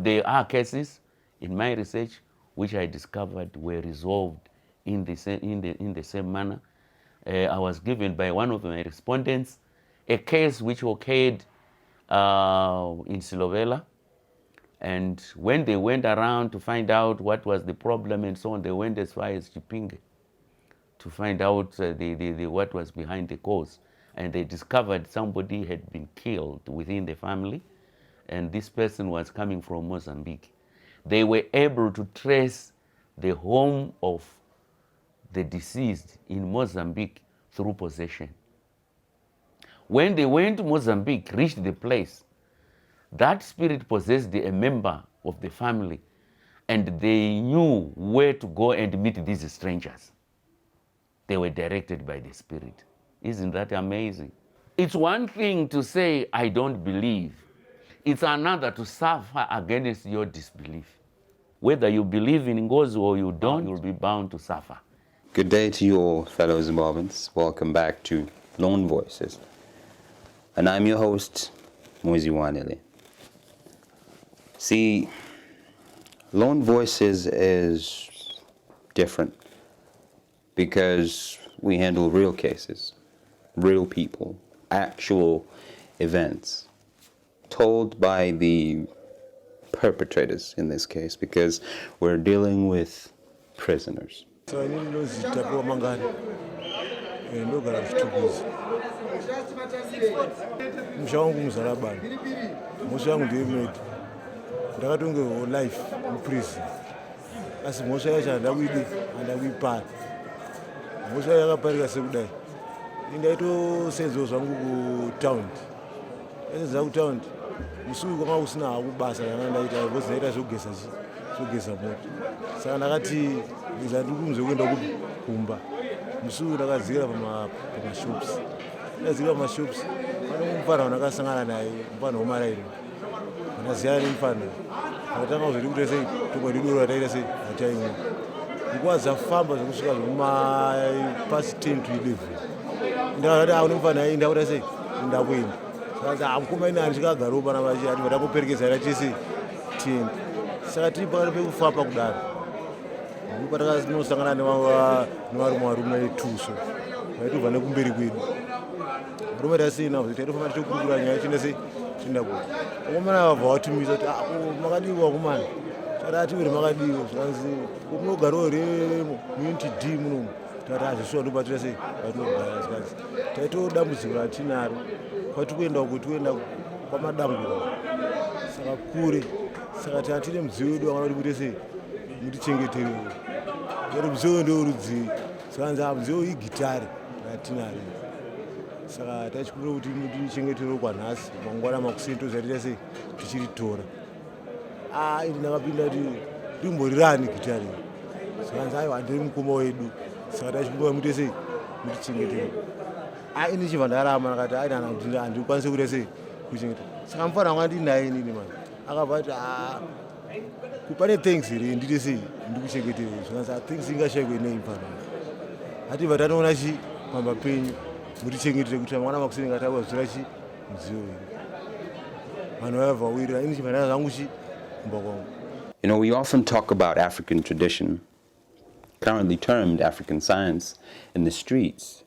there are cases in my research which I discovered were resolved in the same manner. I was given by one of my respondents a case which occurred in Silovela, and when they went around to find out what was the problem and so on, they went as far as Chipinge to find out what was behind the cause, and they discovered somebody had been killed within the family, and this person was coming from Mozambique. They were able to trace the home of the deceased in Mozambique through possession. When they went to Mozambique, reached the place, that spirit possessed a member of the family, and they knew where to go and meet these strangers. They were directed by the spirit. Isn't that amazing? It's one thing to say, I don't believe. It's another to suffer against your disbelief. Whether you believe in God or you don't, you'll be bound to suffer. Good day to you all, fellow Zimbabweans. Welcome back to Lone Voices. And I'm your host, Muziwanele. See, Lone Voices is different because we handle real cases, real people, actual events, told by the perpetrators in this case, because we're dealing with prisoners. So I need to know Tapiwa Mangani. No garage Mshawangu mzalabani. Mshawangu ndiye mate. Ndakatonge life in prison. Asi mosha yacha ndawidi andawipara. Mosha yakaparika sekudai. Ndaito senzo zvangu ku town. Eza ku town. Musuku kwanga usina hakubasa ndaita because ndaita zvogesa moto. Saka ndakati ndizandikumze kuenda kumba. Musuku ndakadzira pamashops. Ndadzika pamashops. Pane mufana ndakasangana naye, mufana womarairo. Ndaziya mufana. Ndakatanga kuzoti kuti sei tongwadidoro taita sei ataimwe. Nguva dzafamba zvokusvika past 10 to 11. Ndakati une mufana ai ndakuta sei ndakuenda. Saka mukoma ina andikagara pana vachi ati vatakuperekedzana tese 10. Saka tiri pakati pekufamba kudaro. Patakanosangana nevarume vetuso vaitobva nekumberi kwedu. Varume tasina taitofamba tichikurukura nyaya chine sei chinda kuti vakomana vabva vatumisa kuti makadiwa vakomana takati uri makadiwa zvikanzi munogarawo here muunity D munomu takati azvisuwa ndobatira sei vatinogara zvikanzi taitodambudziko ratinaro kwatikuenda kuti toenda kwamadambuko saka kure saka tatine mudziyo wedu vangada kuti muite sei mutichengeterewo kuti mudziyo ndorudzii zvikanzi mudziyo igitari ratinaro saka tachikumbira kuti mutichengeterewo kwanhasi mangwana makuseni tozatita sei tichiritora ini ndakapinda kuti rimborirani gitari zvikanzi aiwa ndiri mukoma wedu saka tachikumbira muite sei mutichengeterewo ini chibva ndarama ndakati ainana kuti handikwanise kuita sei kuchengetera saka mufana wanga ndinaye inini mani akabva ati kupane things here ndite sei ndikuchengetere zvikanzi things ingashayikwe nei mufana atibva tanoona chi pamba penyu mutichengetere kuti mangwana makuseni ngatawa zira chi mudziyo here vanhu vayabva wirira ini chibva ndana zvangu chi kumba kwangu. You know, we often talk about African tradition, currently termed African science, in the streets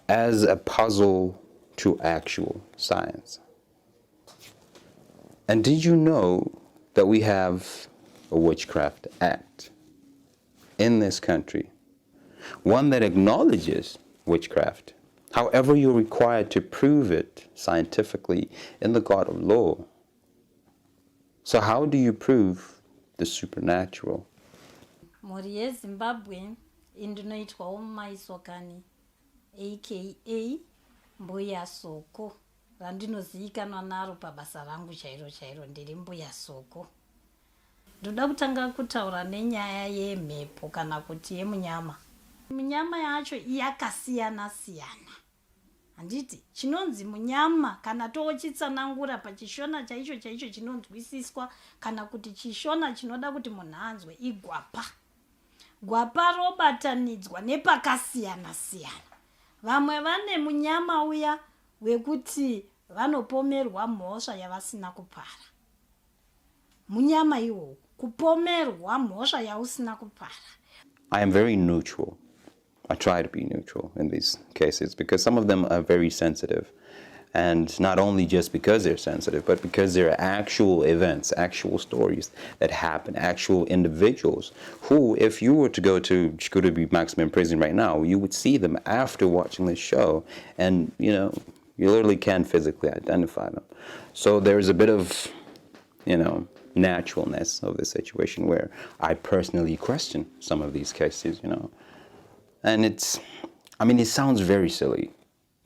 as a puzzle to actual science. And did you know that we have a Witchcraft Act in this country, one that acknowledges witchcraft? However, you're required to prove it scientifically in the court of law. So how do you prove the supernatural? Mhuri yeZimbabwe indinoitwawo Maisokani aka Mbuya Soko, randinozivikanwa naro pabasa rangu chairo ndiri Mbuya Soko. Ndoda kutanga kutaura nenyaya yemhepo kana kuti yemunyama. Munyama yacho yakasiyana siyana. Handiti chinonzi munyama kana tochitsanangura pachishona chaicho chinonzwisiswa kana kuti chishona chinoda kuti munhu anzwe igwapa. Gwapa robatanidzwa nepakasiyana siyana. Vamwe vane munyama uya wekuti vanopomerwa mhosva yavasina kupara. munyama iwo kupomerwa mhosva yausina kupara. I am very neutral. I try to be neutral in these cases because some of them are very sensitive. And not only just because they're sensitive, but because there are actual events, actual stories that happen, actual individuals who, if you were to go to Chikurubi Maximum Prison right now, you would see them after watching this show. And, you know, you literally can physically identify them. So there's a bit of, you know, naturalness of the situation where I personally question some of these cases, you know. And it sounds very silly.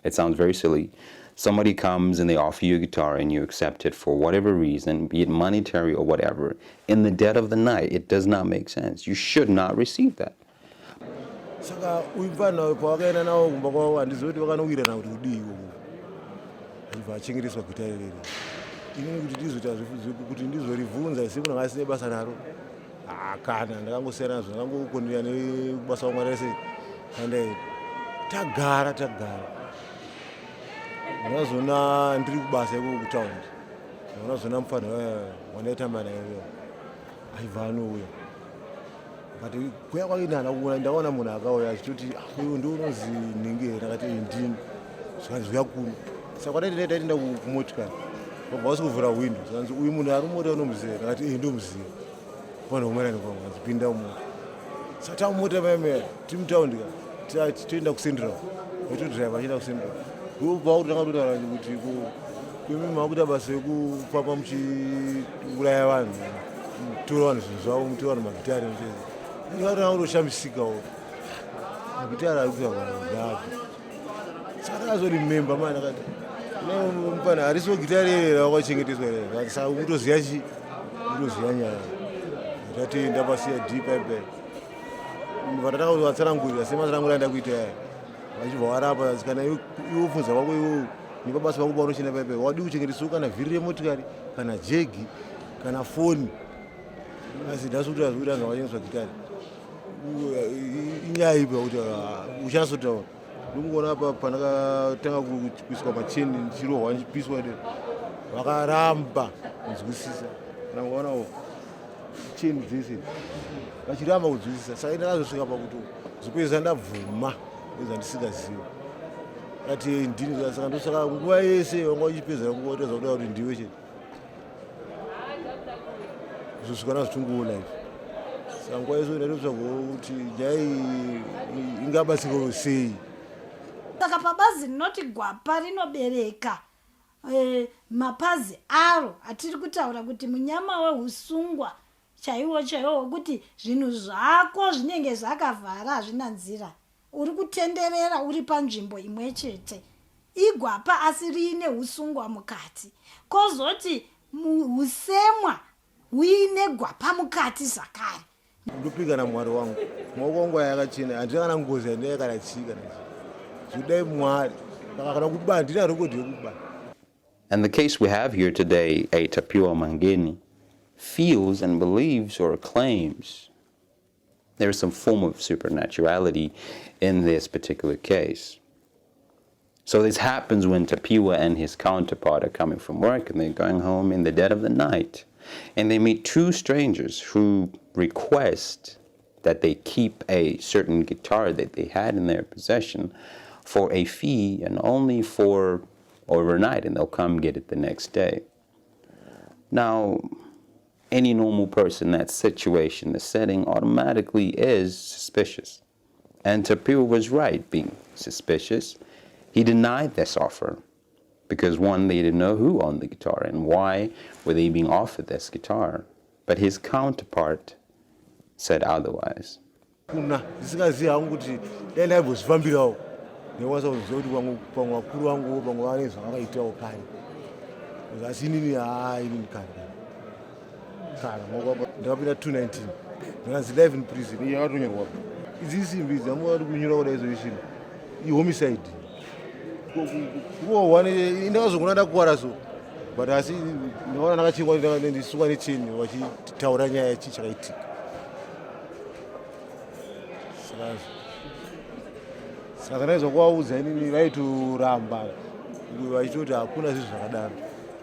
It sounds very silly. Somebody comes and they offer you a guitar and you accept it for whatever reason, be it monetary or whatever, in the dead of the night. It does not make sense. You should not receive that. Saka uimfana pawakaenda nawo kumba kwawo handizoti vakanowira na kuti kudii uku aiva achengeteswa gitari riri inini kuti ndizoita kuti ndizoribvunza siku ndakasine basa naro kana ndakangosiyana nazvo ndakangokonera nebasa wamwari rese kandaenda tagara ndakazona ndiri kubasa iko kutaundi ndakazona mufana wandaitamba naye aibva anouya akati kuya kwainana kuona ndaona munhu akauya achitoti uyu ndiunonzi nhingi here akati ndini zvikanzi uya kuno saka kwataitaenda kumotikari wabva wasi kuvhura windo zvikanzi uyu munhu ari mumota unomuziva akati ndomuziva vanhu vomwerani kwangu kanzi pinda mumota saka tamumota maemera tiri mutaundi ka toenda kusendral aitodhiraiva achienda kusendral ndobva kuti takatotaura kuti kwemi makuita basa ekufamba muchiuraya vanhu mutora vanhu zvinhu zvavo mutora vanhu magitari ndikatona kutoshamisikawo magitari ari kuita vanhuapi saka takazorimemba mani akati mupana harisiwo gitari ere rakwachengeteswa ere saka kutoziva chi kutoziva nyaya tatenda pasiya dpip vatatakavatsanangurira sematsanangurira ndakuita yaya vachibva varapa kana iwo funza vako iwo nepabasa vako paunochenda paipai wadi kuchengeteswa kana vhiri remotikari kana jegi kana foni asi ndasikuti azvikuti anhu avachengeteswa gitari inyaya ipi yakuti uchanyasotaura ndomukuona apa pandakatanga kuiswa macheni ndichirohwa ndichipiswa de vakaramba kunzwisisa kana mukaonawo cheni dzese vachiramba kunzwisisa saka ndakazosvika pakuti zopedzisa ndabvuma ezvandisingaziva ati ndini saka ndosaka nguva yese wanga uchipedzera nguva utedza kuda kuti ndiwe chete zosvika nazvitunguwo life saka nguva yese ndatopsa kuti nyaya ingabatsirwa sei. Saka pabazi rinoti gwapa rinobereka mapazi aro atiri kutaura kuti munyama weusungwa chaiwo wekuti zvinhu zvako zvinenge zvakavhara hazvina nzira, uri kutenderera uri panzvimbo imwe chete, igwapa asi riine usungwa mukati, kozoti usemwa huine gwapa mukati zvakare. Ndopika na mwari wangu maoko wangu yakachena handina kana ngozi yandina kana chika zvidai mwari kana kuba ndina rekodhi yekuba. And the case we have here today, a Tapiwa Mangani feels and believes or claims there is some form of supernaturality in this particular case. So this happens when Tapiwa and his counterpart are coming from work and they're going home in the dead of the night. And they meet two strangers who request that they keep a certain guitar that they had in their possession for a fee and only for overnight, and they'll come get it the next day. Now, any normal person in that situation, the setting automatically is suspicious. And Tapiwa was right being suspicious. He denied this offer because, one, they didn't know who owned the guitar and why were they being offered this guitar. But his counterpart said otherwise. Ndakapinda 219 ndikanzi live in prison iyo yakatonyorwa idzi isimbi dzamuri kunyora kuda izovishini ihomicide kuwane ndakazogona ndakuwara so but asi ndakaona ndakachingwa ndisuka necheni vachitaura nyaya yachi chakaitika saka naizva kuvaudza inini vaitoramba vachitoti hakuna zvinhu zvakadaro,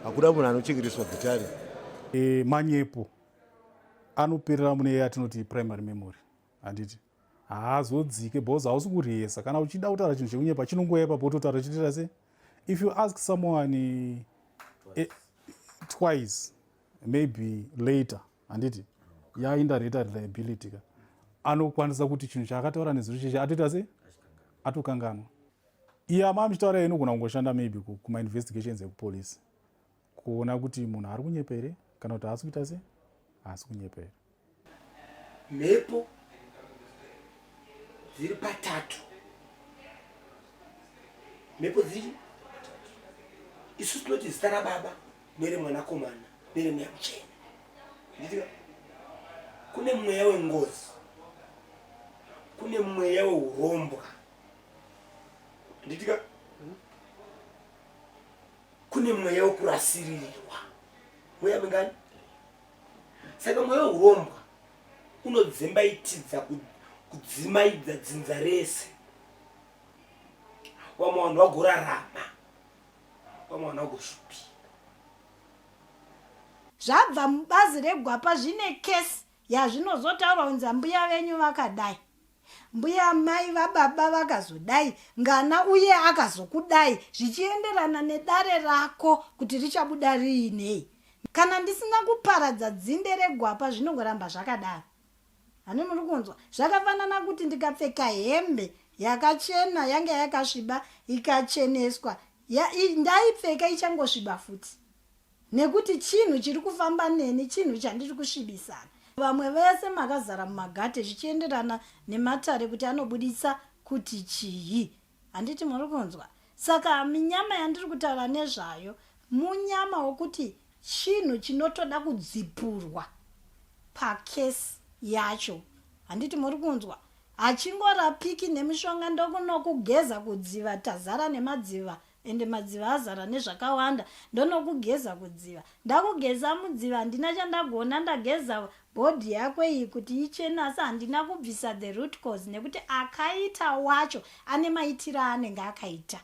hakuda munhu anochengeteswa gitari manyepo anoperera mune yatinoti primary memory handiti haazodzike because hausi kurihesa kana uchida kutaura chinhu chekunyepa chinongoyepa pototaura chitira se if you ask someone twice maybe later handiti yaindireta reliability ka anokwanisa kuti chinhu chaakataura nezuro cheche atoita se atokanganwa iye ama michitaura ye inogona kungoshanda maybe kuma-investigations ekupolisi kuona kuti munhu ari kunyepa here kana kuti haasi kuita se haasi kunyepa here. Mhepo dziri patatu, mhepo dziri isusu tinoti zita rababa neremwanakomana neremweyamuchena. Nditika kune mweya wengozi, kune mweya weurombwa, nditika kune mweya wekurasirirwa, mweya Mangani. Saka mweya weurombwa unodzimbaitidza kudzimaidza dzinza rese. Wamwe vanhu vagorarama, wamwe vanhu vagoshupira. Zvabva mubazi regwapa zvine kesi yazvinozotaura kunzi mbuya venyu vakadai, mbuya mai vababa vakazodai, ngana uye akazokudai, zvichienderana nedare rako kuti richabuda riinei. Kana ndisina kuparadza dzinde regwapa zvinongoramba zvakadaro. Hani muri kunzwa? Zvakafanana kuti ndikapfeka hembe yakachena yanga yakasviba ikacheneswa, ndaipfeka ichangosviba futi. Nekuti chinhu chiri kufamba neni chinhu chandiri kusvibisana. Vamwe vese makazara mumagate zvichienderana nematare kuti anobudisa kuti chii. Handiti muri kunzwa? Saka minyama yandiri kutaura nezvayo munyama wokuti chinhu chinotoda kudzipurwa pakesi yacho. Handiti muri kunzwa? Hachingorapiki nemishonga ndokunokugeza kudziva, tazara nemadziva ende madziva azara nezvakawanda, ndonokugeza kudziva. Ndakugeza mudziva handina chandagona, ndageza bhodhi yako iyi kuti ichena, asi handina kubvisa the root cause nekuti akaita wacho ane maitiro anenge akaita.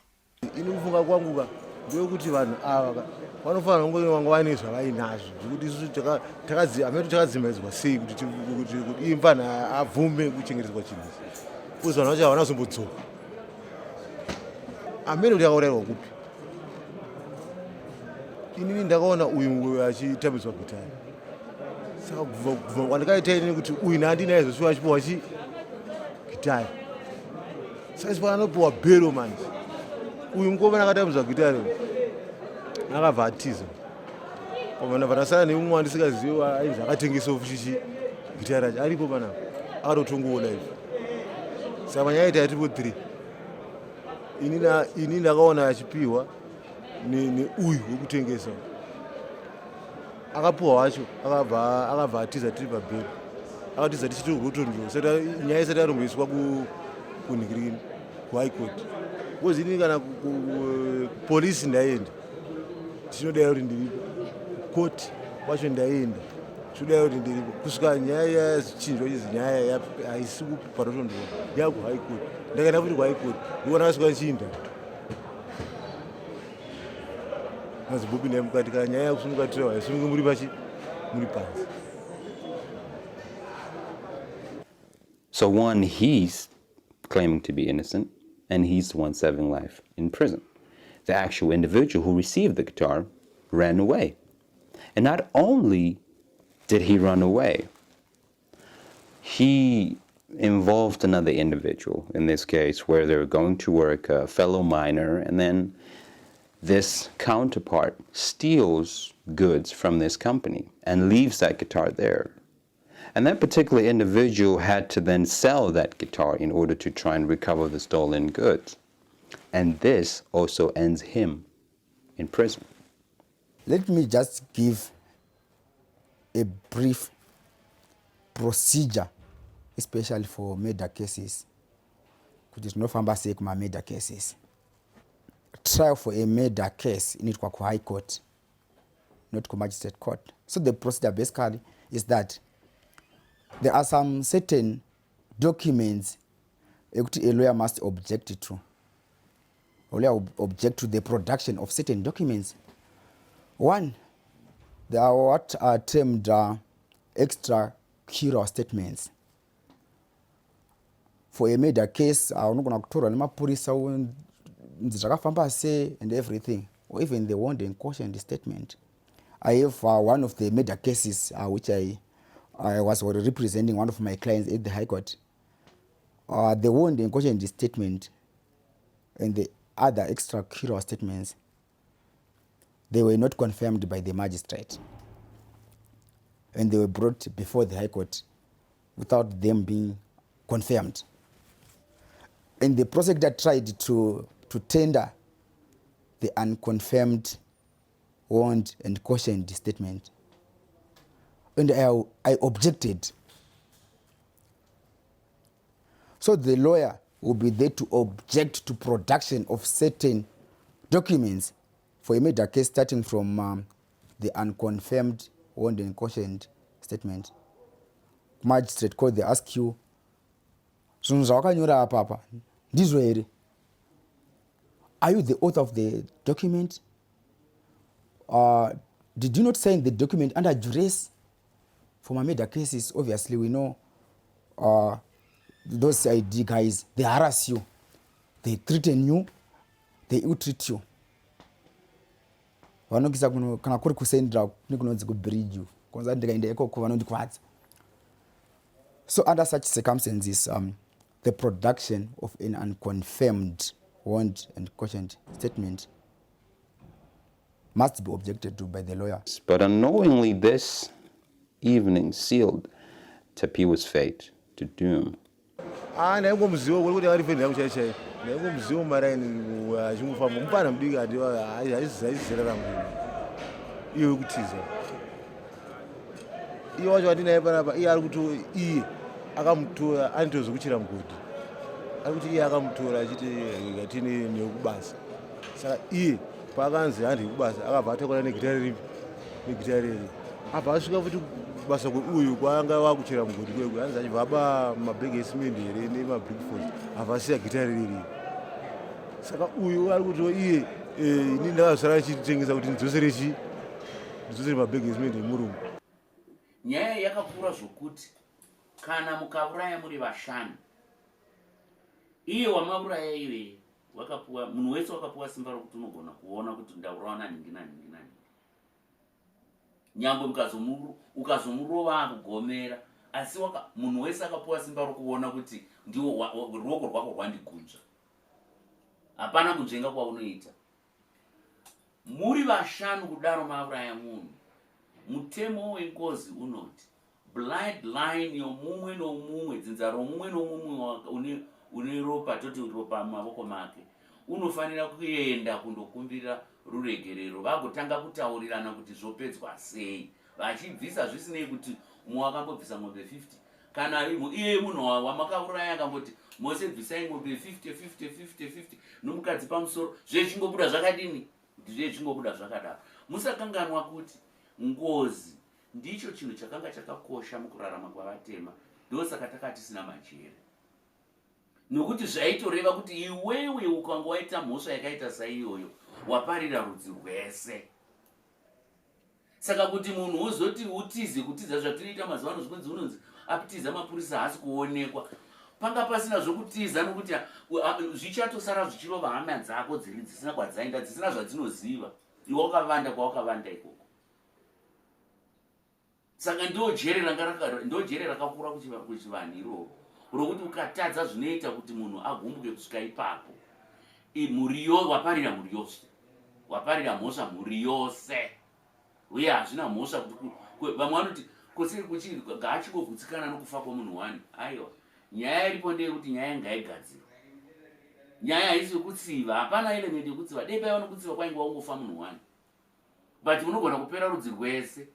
Ini kufunga kwangu ndeyekuti vanhu ava vanofanira kunge vangwane zvavainazvo zvekuti isusu takadzimaidzwa sei kuti imvana abvume kuchengetedzwa chinhu ichi. Uzi vanhu vacho havana kuzombodzoka. Amene kuti akaurayirwa kupi? Inini ndakaona uyu achitambidzwa gitari. Saka kubva kwandakaita inini kuti uyu nandina aizosviwa achipiwa gitari. Saka isipana anopiwa bhero manje. Uyu mukomana akatambidzwa gitari akabva atiza. Pamana vatasara neumwe wandisikaziva ainzi akatengesa fuchichi gitari racho aripo panapa akatotongoona izvi. Saka manyaya ita yatipo 3. Ini ndakaona achipiwa neuyu wekutengesa. Akapiwa wacho akabva atiza tiri pabhero. Akatiza tichiti rotondro. Saka nyaya isati yaromboiswa kunhikirini kuhigh court. Because ini kana polisi ndaenda tinodai kuti ndiripo, koti kwacho ndaenda tinodai kuti ndiripo, kusvika nyaya yazvichinjwa chizi nyaya haisi parotondro yakuhigh court. Ndakaenda futi kuhigh court ndikuona kasvika nchinda mazibobi ndaimukati kana nyaya yakusungukatirawo haisunguke muri panzi. So one, he's claiming to be innocent, and he's the one serving life in prison. The actual individual who received the guitar ran away. And not only did he run away, he involved another individual, in this case, where they were going to work, a fellow miner, and then this counterpart steals goods from this company and leaves that guitar there. And that particular individual had to then sell that guitar in order to try and recover the stolen goods. And this also ends him in prison. Let me just give a brief procedure, especially for murder cases. Kuti tinofamba sei kuma murder cases. Trial for a murder case inoitwa ku high court, not ku magistrate court. So the procedure basically is that there are some certain documents ekuti a lawyer must object to. A lawyer will object to the production of certain documents. One, There are what are termed extracurricular statements. For a murder case, unogona kutorwa nemapurisa zvakafamba sei and everything, or even the warned and cautioned statement. I have one of the murder cases which I was representing one of my clients at the High Court. The warned and cautioned statement and the other extracurricular statements, they were not confirmed by the magistrate, and they were brought before the High Court without them being confirmed. And the prosecutor tried to tender the unconfirmed, warned and cautioned statement, and I objected. So the lawyer will be there to object to production of certain documents for a murder case, starting from the unconfirmed, warned and cautioned statement. Magistrate court, they ask you, zvinhu zvawakanyora apa ndizvo here? Are you the author of the document? Did you not sign the document under duress? For my murder cases, obviously we know those ID guys, they harass you, they threaten you, they ill-treat you. Vanokisa kana kuri kusendera nekunonzi kubridge you. Konza ndikaenda ikoko vanondikwadza. So under such circumstances, the production of an unconfirmed, warned and cautioned statement must be objected to by the lawyer. But unknowingly, this evening sealed Tapiwa's fate to doom. ndaingomuziva kuti arifenda yangu chaishai, ndaingomuziva maraini achingofamba mupana mudiki ati aizera rangu iwe kutiza iye wacho andinaye panapa. Iye ari kuti iye akamutora anitozokuchira mugodi, ari kuti iye akamutora achiti gatini nekubasa. Saka iye paakanzi handi kubasa akabva atakura negitari riri abva asvika futi basa kweuyu kwaanga wakuchera mugodi kwekwe anzi achibva aba mabhegi esimende here nemabreakfast abva asiya gitari riri. Saka uyu ari kuti iye ini ndakazosara achitengesa kuti ndidzosere mabhegi esimende emurungu. Nyaya yakakura zvokuti kana mukauraya muri vashanu, iye wamauraya iwe wakapuwa, munhu wese wakapuwa simba rokuti unogona kuona kuti ndaurawa naningi. Nyangwe ukazomurova akugomera, asi munhu wese akapuwa simba rokuona kuti ndiwo ruoko rwako rwandigunzva. Hapana kunzvenga kwaunoita. Muri vashanu kudaro mauraya munhu, mutemo wengozi unoti blood line yomumwe nomumwe, dzinza romumwe nomumwe une ropa, toti ropa mumavoko make, unofanira kuenda kundokumbira ruregerero vagotanga kutaurirana kuti zvopedzwa sei, vachibvisa zvisinei kuti umwe wakambobvisa ng'ombe 50 kana iye munhu wamakauraya akamboti mose bvisai ng'ombe 50 nomukadzi pamusoro, zvechingobuda zvakadini, zvechingobuda zvakadaro. Musakanganwa kuti ngozi ndicho chinhu chakanga chakakosha mukurarama kwavatema, ndosaka takati sina majere. Nokuti zvaitoreva kuti iwewe ukanga waita mhosva yakaita saiyoyo waparira rudzi rwese. Saka kuti munhu uzoti kutiza zvatinoita mazuva ano zvinonzi unonzi apitiza mapurisa haasi kuonekwa, panga pasina zvokutiza, nokuti zvichatosara zvichirova hama dzako dzisina kwadzaenda, dzisina zvadzinoziva, iwe wakavanda kwawakavanda ikoko. Saka ndo jere rakakura kuchivanhu iroro rokuti ukatadza zvinoita kuti munhu agumbuke kusvika ipapo, muriyo waparira mhuri yose, waparira mhosva mhuri yose, uye hazvina mhosva kuti vamwe vanoti kusiri kuchiri gaachingogutsikana nokufa kwomunhu wani. Aiwa, nyaya iripo ndeyekuti nyaya ngaigadzirwa. Nyaya haisi yokutsiva, hapana element yokutsiva. Dei paiva nokutsiva kwainge waungofa munhu wani, but munogona kupera rudzi rwese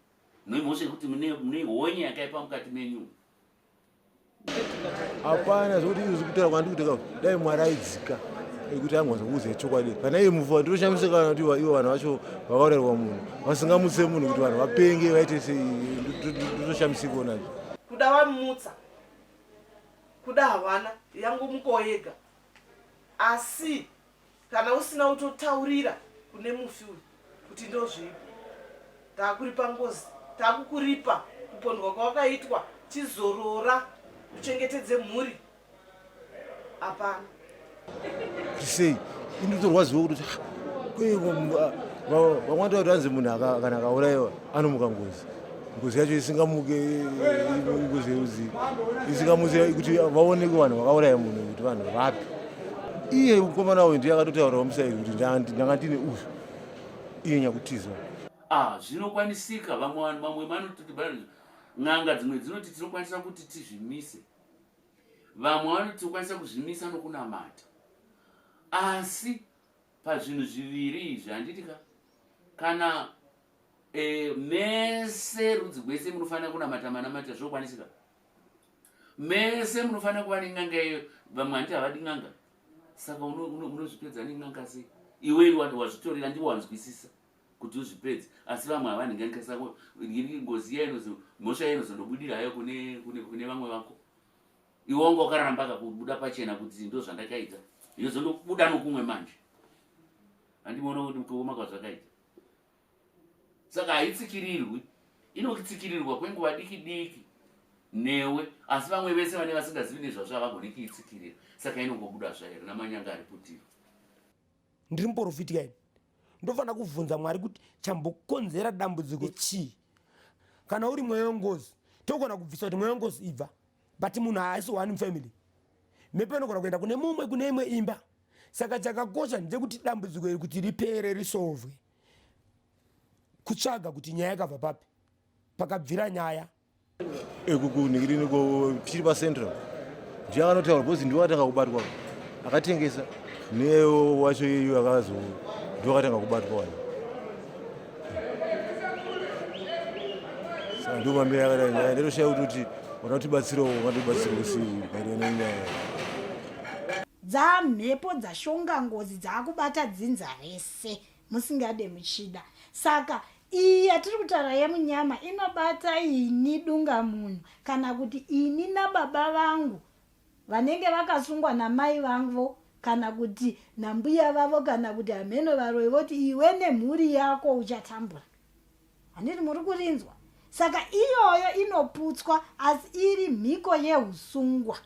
nemhosva yekuti mune honye yakaipa mukati menyu. Hapana zvokuti izvi kutaura kwandiri kuti dai Mwari aidzika ekuti angwanzokuudza chokwadi, kana iye mufa ndinoshamisika kana kuti ivo vanhu vacho vakaurayirwa munhu vasingamutse munhu kuti vanhu vapenge vaite sei, ndinoshamisika onazvo. Kuda vamutsa, kuda havana yangu muko yega, asi kana usina kutotaurira kune mufi uyu kuti ndozvipo, taakuripa ngozi, taakukuripa kupondwa kwawakaitwa, chizorora, uchengetedze mhuri. Hapana. sei inotorwaziwo kuti vamwanda kuti anzi munhu kana akaurayiwa anomuka ngozi yacho isingamuke ngozi yeruzivi isingamuke kuti vaoneke vanhu vakauraya munhu kuti vanhu vapi. Iye mukomana uyu ndiye akatotaurawo musairi kuti ndanga ndine uyu iye nyakutiza. Zvinokwanisika. Vamwe vanoti n'anga dzimwe dzinoti tinokwanisa kuti tizvimise, vamwe vanoti tinokwanisa kuzvimisa nokunamata. Asi pazvinhu zviviri izvi handiti kana mese rudzi rwese munofanira kunamata manamata zvokwanisika. Mese munofanira kuva nen'anga iyo, vamwe handiti havadi n'anga. Saka unozvipedza nen'anga sei? Iwe wazvitorera ndiwo wanzwisisa kuti uzvipedze, asi vamwe havanhinganikasa ngozi iya mhosva inozondobudira hayo kune vamwe vako. Iwe wanga wakaramba kakubuda pachena kuti ndo zvandakaita, yozondobuda nokumwe manje. Handimuona kuti mukuoma kwazvakaita. Saka haitsikirirwi, inotsikirirwa kwenguva diki diki newe, asi vamwe vese vane vasingazivi nezvazvo havagoni kuitsikirira. Saka inongobuda zvairi namanyanga ariputiro. Ndiri muprofiti kaini, ndofanira kubvunza Mwari kuti chambokonzera dambudziko chii. Kana uri mweya wengozi, togona kubvisa kuti mweya wengozi ibva, but munhu haasi one family. Mhepo inogona kuenda kune mumwe kune imwe imba. Saka chakakosha ndechekuti dambudziko iri kuti ripere risolvwe, kutsvaga kuti nyaya yakabva papi, pakabvira nyaya. Kuningiriniko chiri pacentral ndiye akanotaura bhozi ndiwo akatanga kubatwa, akatengesa newo wacho iyo akazo ndiwo akatanga kubatwa wani. Saka ndo mambe yakadai nyaya ndinoshaya kuti wanotibatsirawo wanotibatsirawo sei maererano nenyaya. Dzamhepo dzashonga ngozi dzaakubata dzinza rese musingade muchida. Saka iyi yatiri kutaura yemunyama inobata ini dunga munhu, kana kuti ini nababa vangu vanenge vakasungwa namai vangu, kana kuti nambuya vavo, kana kuti hameno varoi voti iwe nemhuri yako uchatambura. Handiti muri kurinzwa? Saka iyoyo inoputswa, asi iri mhiko yeusungwa.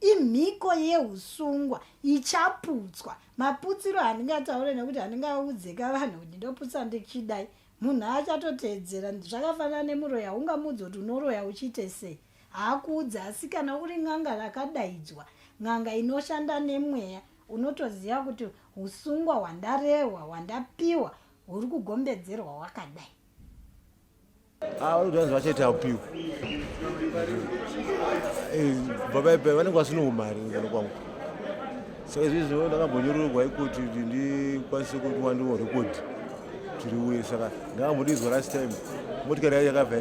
Imhiko yeusungwa ichaputswa. Maputsiro handingataure nekuti handingaudzeka vanhu kuti ndoputsa ndichidai. Munhu achatotedzera. Zvakafanana nemuroya, ungamudza kuti unoroya uchiite sei. Hakuudza, asi kana uri n'anga rakadaidzwa, n'anga inoshanda nemweya, unotoziva kuti usungwa hwandarehwa, hwandapiwa, huri kugombedzerwa wakadai. Vanhu vachaita upiwa baba vanenge vasino mari ngano kwangu. Saka izvizvi ndakambonyorerwa ikoti kuti ndikwanise kuwa ndiwo rekodhi tiri uye. Saka ndakambodizwa last time motikari yacho yakabva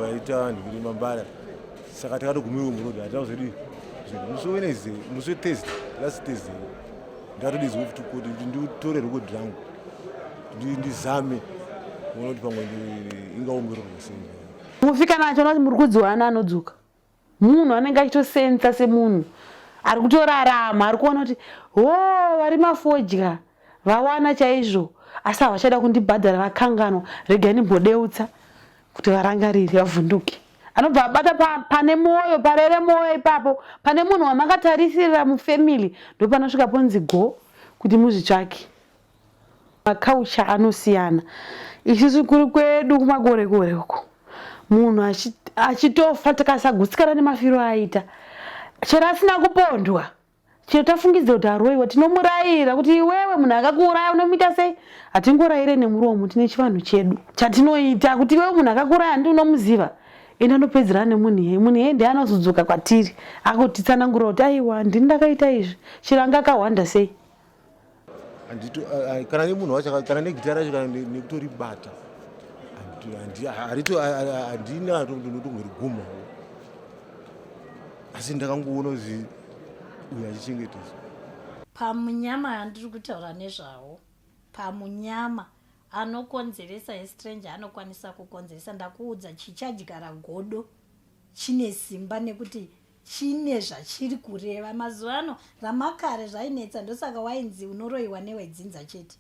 ita ndiviri mambara. Saka takatogumiwo murodhi hatina kuzodi musi Wednesday, musi Thursday, last Thursday ndakatodizwa kuti nditore rekodhi rangu ndizame kuona kuti pamwe ingaongororwa sei. Mufika nacho noti muri kudziwana anodzuka. Munhu anenge achitosenza semunhu ari kutorarama, ari kuona kuti vari mafodya vawana chaizvo, asi havachada kundibhadhara, vakanganwa, regai ndimbodeutsa kuti varangarire vavhunduke. Anobva abata pane moyo, parere moyo ipapo, pane munhu wamakatarisira mufamily, ndo panosvika ponzi go kuti muzvitsvake. Makaucha anosiyana. Isusu kuri kwedu kumakore-kore uko, munhu achitofa takasagutsikana nemafiro aita, chero asina kupondwa, chero tafungidzira kuti aroiwa, tinomurayira kuti iwewe munhu akakuuraya unomuita sei. Hatingorayire nemuromo, tine chivanhu chedu chatinoita kuti iwewe munhu akakuuraya handi unomuziva. Enda ndopedzerana nemunhu iye ndiye anozodzoka kwatiri akutitsanangura kuti aiwa ndini ndakaita izvi, chero anga akahwanda sei. Kana nemunhu wacho, kana negita racho, kana nekutoribata handina ndotomweriguma, asi ndakangoona kuti uyu achichengetedzwa. Pamunyama handiri kutaura nezvawo. Pamunyama anokonzeresa estranger anokwanisa kukonzeresa. Ndakuudza chichadyara godo chine simba nekuti chine zvachiri kureva. Mazuva ano ramakare zvainetsa, ndosaka wainzi unoroiwa newedzinza chete.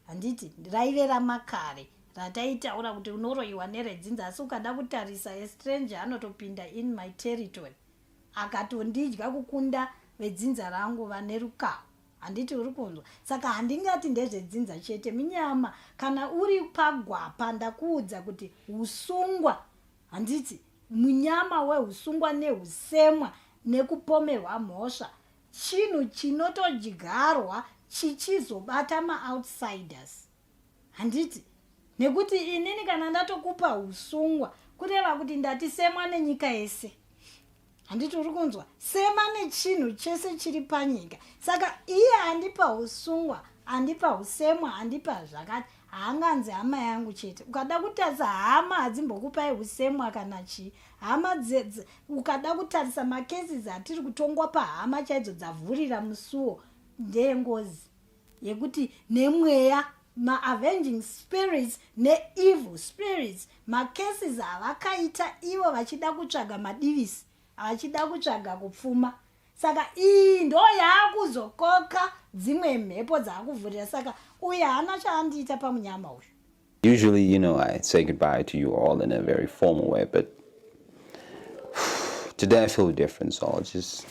handiti raive ramakare rataitaura kuti unoroyiwa neredzinza asi ukada kutarisa estranger anotopinda in my territory akatondidya kukunda vedzinza rangu vane rukawa. Handiti uri kunzwa? Saka handingati ndezvedzinza chete, minyama. Kana uri pagwapa ndakuudza kuti usungwa, handiti munyama weusungwa nehusemwa nekupomerwa mhosva chinhu chinotodyarwa chichizobata ma-outsiders. Handiti nekuti inini kana ndatokupa usungwa kureva kuti ndatisemwa nenyika yese. Handiti uri kunzwa? Sema nechinhu chese chiri panyika. Saka iye handipa usungwa, handipa usemwa, handipa zvakati, haanganzi hama yangu chete. Ukada kutarisa hama hadzimbokupai usemwa kana chii. Hama ukada kutarisa makesi atiri kutongwa pahama chaidzo dzavhurira musuwo ndeyengozi yekuti nemweya ma-avenging spirits ne-evil spirits makesi avakaita ivo vachida kutsvaga madivisi, vachida kutsvaga kupfuma. Saka iyi ndo yaakuzokoka dzimwe mhepo dzaakuvhurira. Saka uyu haana chaandiita pamunyama uyu. Usually, I say goodbye to you all in a very formal way, but today I feel different, so I'll just